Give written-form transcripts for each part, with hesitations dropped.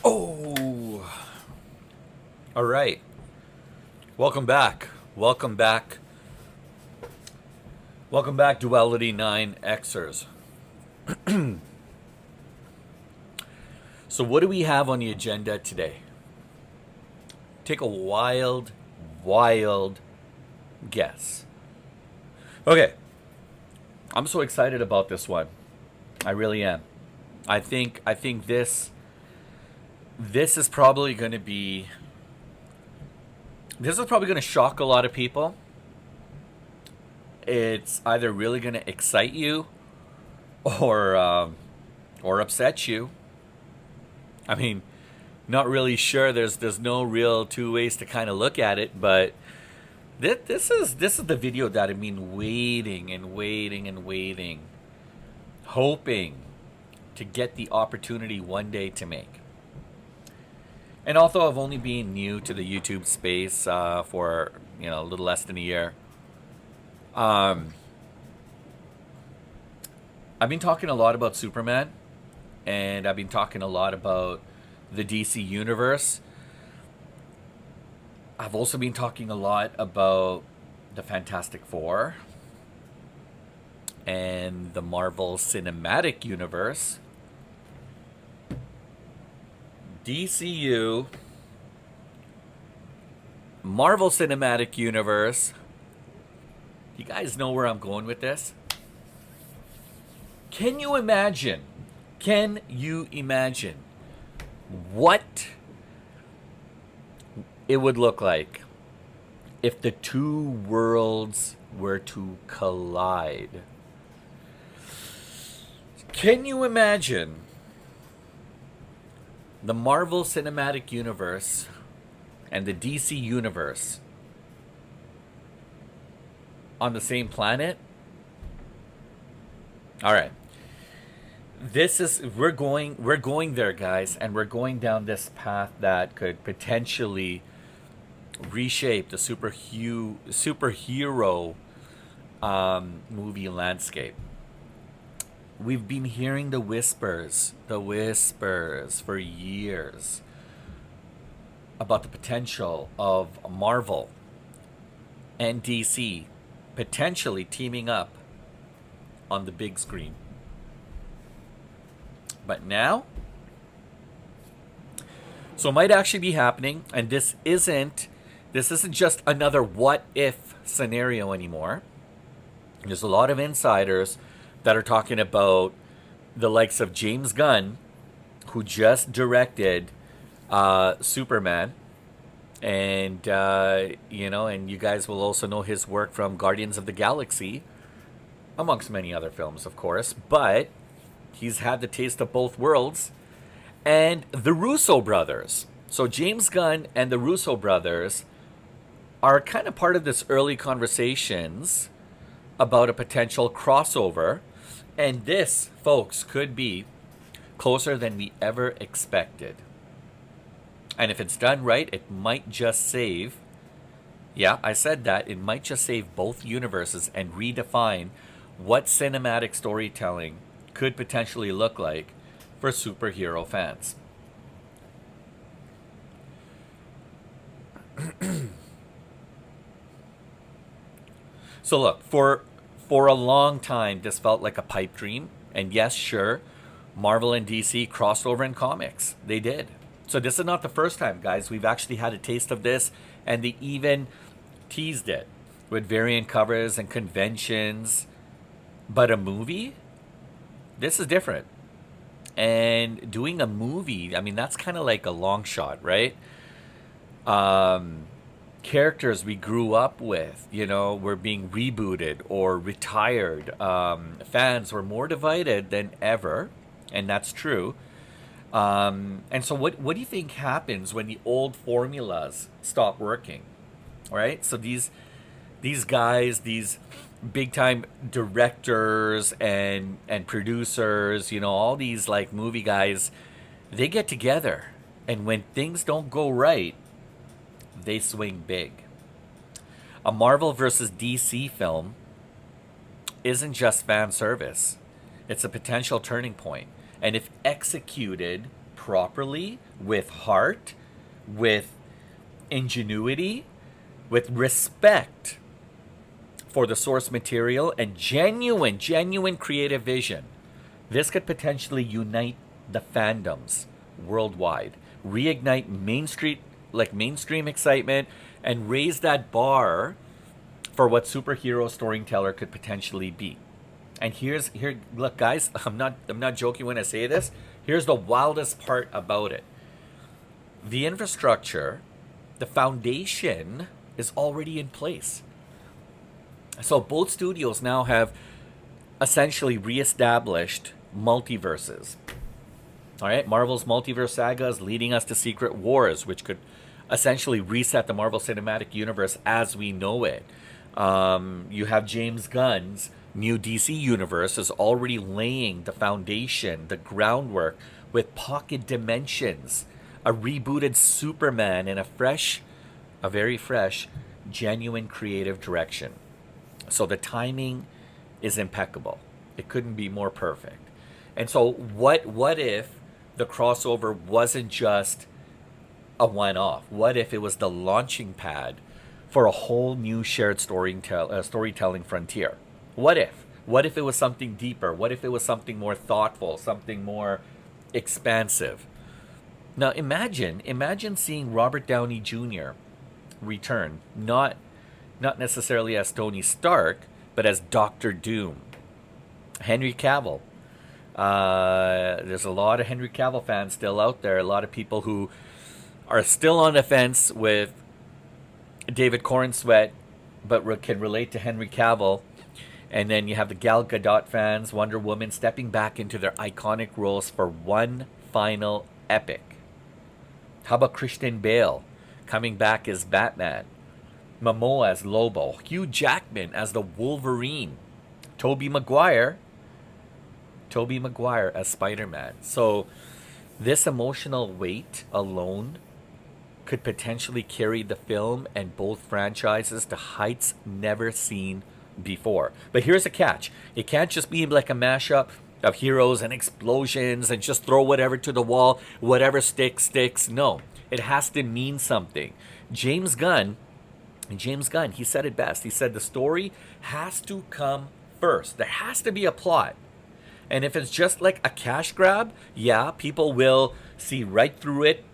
Oh, all right. Welcome back. Welcome back. Welcome back, Duality 9 Xers. So, what do we have on the agenda today? Take a wild guess. Okay. I'm so excited about this one. I really am. I think this is probably going to be this is probably going to shock a lot of people. It's either really going to excite you or upset you. I mean, not really sure. There's no real two ways to kind of look at it, but this is the video that I've been waiting, hoping to get the opportunity one day to make. And although I've only been new to the YouTube space for a little less than a year, I've been talking a lot about Superman, and I've been talking a lot about the DC universe. I've also been talking a lot about the Fantastic Four and the Marvel Cinematic Universe, DCU, Marvel Cinematic Universe. You guys know where I'm going with this? Can you imagine? Can you imagine what it would look like if the two worlds were to collide? Can you imagine the Marvel Cinematic Universe and the DC Universe on the same planet? All right. We're going there, guys, and we're going down this path that could potentially reshape the superhero movie landscape. We've been hearing the whispers for years about the potential of Marvel and DC potentially teaming up on the big screen. But now, so it might actually be happening, and this isn't just another what if scenario anymore. There's a lot of insiders that are talking about the likes of James Gunn, who just directed Superman, and and you guys will also know his work from Guardians of the Galaxy, amongst many other films, of course. But he's had the taste of both worlds, and the Russo Brothers. So James Gunn and the Russo Brothers are kind of part of this early conversations about a potential crossover. And this, folks, could be closer than we ever expected. And if it's done right, it might just save, yeah, I said that, it might just save both universes and redefine what cinematic storytelling could potentially look like for superhero fans. So look, for a long time, this felt like a pipe dream. And yes, sure, Marvel and DC crossed over in comics. They did. So this is not the first time, guys. We've actually had a taste of this, and they even teased it with variant covers and conventions. But a movie? This is different. And doing a movie, I mean, that's kind of like a long shot, right? Characters we grew up with, were being rebooted or retired. Fans were more divided than ever, and that's true. And so what do you think happens when the old formulas stop working, right? So these guys, these big time directors and producers, all these like movie guys, they get together, and when things don't go right, they swing big. A Marvel versus DC film isn't just fan service. It's a potential turning point. And if executed properly, with heart, with ingenuity, with respect for the source material, and genuine creative vision, this could potentially unite the fandoms worldwide, reignite mainstream excitement, and raise that bar for what superhero storyteller could potentially be. And here, look, guys, I'm not joking when I say this. Here's the wildest part about it: the infrastructure, the foundation, is already in place. So both studios now have essentially reestablished multiverses. All right, Marvel's multiverse saga is leading us to Secret Wars, which could essentially reset the Marvel Cinematic Universe as we know it. You have James Gunn's new DC universe is already laying the foundation, the groundwork, with pocket dimensions, a rebooted Superman, and a very fresh, genuine creative direction. So the timing is impeccable. It couldn't be more perfect. And so what if the crossover wasn't just a one-off? What if it was the launching pad for a whole new shared storytelling frontier? What if? What if it was something deeper? What if it was something more thoughtful, something more expansive? Now imagine seeing Robert Downey Jr. return, not necessarily as Tony Stark, but as Doctor Doom. Henry Cavill. There's a lot of Henry Cavill fans still out there. A lot of people who are still on the fence with David Corenswet, but can relate to Henry Cavill. And then you have the Gal Gadot fans, Wonder Woman, stepping back into their iconic roles for one final epic. How about Christian Bale coming back as Batman? Momoa as Lobo, Hugh Jackman as the Wolverine, Tobey Maguire as Spider-Man. So this emotional weight alone could potentially carry the film and both franchises to heights never seen before. But here's a catch. It can't just be like a mashup of heroes and explosions and just throw whatever to the wall, whatever sticks. No, it has to mean something. James Gunn, he said it best. He said the story has to come first. There has to be a plot. And if it's just like a cash grab, yeah, people will see right through it.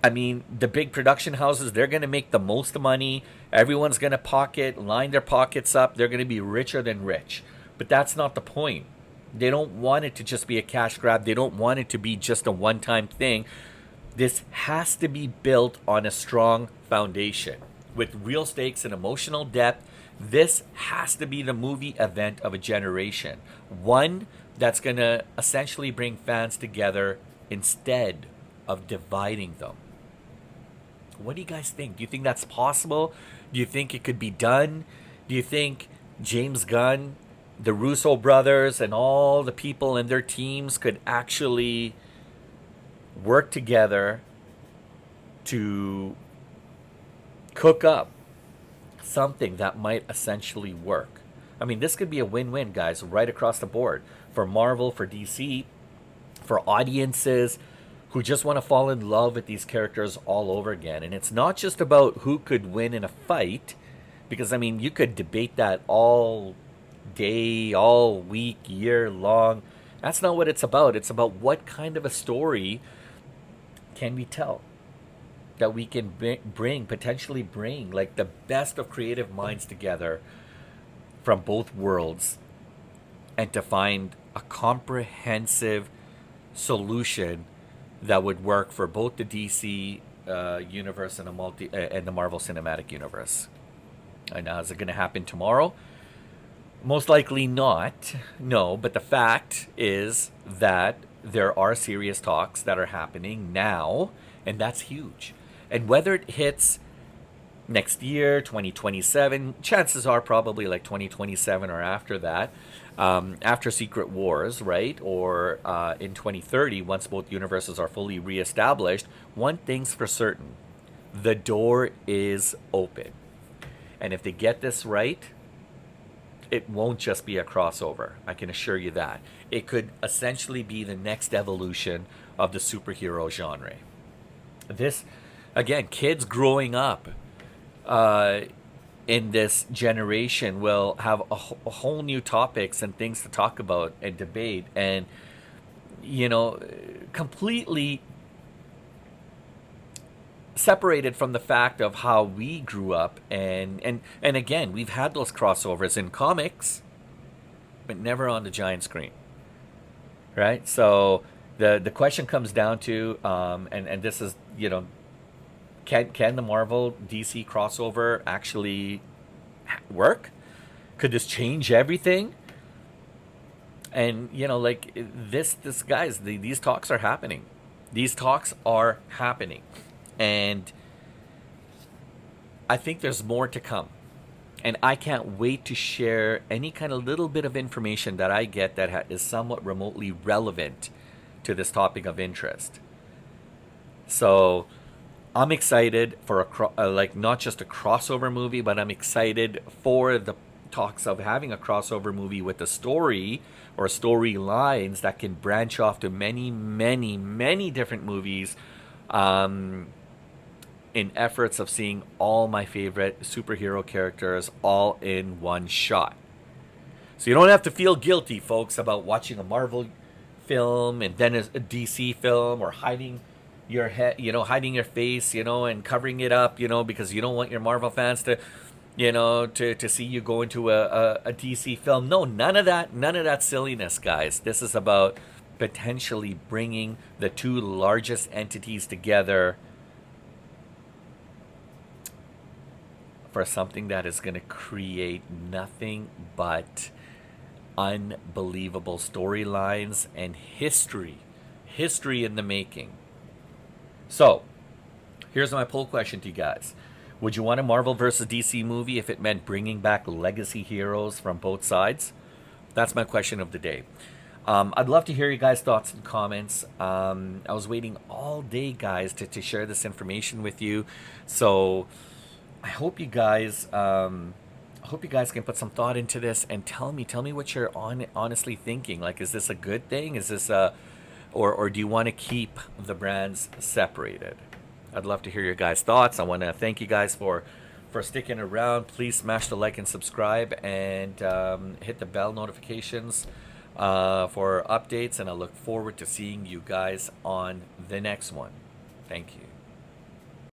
I mean, the big production houses, they're going to make the most money. Everyone's going to line their pockets up. They're going to be richer than rich. But that's not the point. They don't want it to just be a cash grab. They don't want it to be just a one-time thing. This has to be built on a strong foundation with real stakes and emotional depth. This has to be the movie event of a generation. One that's going to essentially bring fans together instead of dividing them. What do you guys think? Do you think that's possible? Do you think it could be done? Do you think James Gunn, the Russo Brothers, and all the people in their teams could actually work together to cook up something that might essentially work? I mean, this could be a win-win, guys, right across the board. For Marvel, for DC, for audiences who just want to fall in love with these characters all over again. And it's not just about who could win in a fight, because, I mean, you could debate that all day, all week, year long. That's not what it's about. It's about what kind of a story can we tell that we can potentially bring like the best of creative minds together from both worlds, and to find a comprehensive solution that would work for both the DC universe and the Marvel Cinematic Universe. And is it going to happen tomorrow? Most likely not. No, but the fact is that there are serious talks that are happening now, and that's huge. And whether it hits next year, 2027, chances are probably like 2027 or after that, after Secret Wars, right? Or in 2030, once both universes are fully reestablished, one thing's for certain: the door is open. And if they get this right, it won't just be a crossover. I can assure you that. It could essentially be the next evolution of the superhero genre. This, again, kids growing up in this generation will have a whole new topics and things to talk about and debate, and you know, completely separated from the fact of how we grew up. And again, we've had those crossovers in comics, but never on the giant screen, right? So the question comes down to and this is, can the Marvel DC crossover actually work? Could this change everything? And like this guys, these talks are happening. These talks are happening, and I think there's more to come. And I can't wait to share any kind of little bit of information that I get that is somewhat remotely relevant to this topic of interest. So I'm excited for like not just a crossover movie, but I'm excited for the talks of having a crossover movie with a story or storylines that can branch off to many, many, many different movies, in efforts of seeing all my favorite superhero characters all in one shot. So you don't have to feel guilty, folks, about watching a Marvel film and then a DC film, or hiding your head, hiding your face, and covering it up, because you don't want your Marvel fans to, to see you go into a DC film. No, none of that silliness, guys. This is about potentially bringing the two largest entities together for something that is going to create nothing but unbelievable storylines and history in the making. So, here's my poll question to you guys. Would you want a Marvel versus DC movie if it meant bringing back legacy heroes from both sides? That's my question of the day. I'd love to hear you guys' thoughts and comments. I was waiting all day, guys, to share this information with you. So I hope you guys can put some thought into this and tell me what you're honestly thinking. Like, is this a good thing? Is this or do you want to keep the brands separated? I'd love to hear your guys' thoughts. I want to thank you guys for sticking around. Please smash the like and subscribe, and hit the bell notifications for updates. And I look forward to seeing you guys on the next one. Thank you.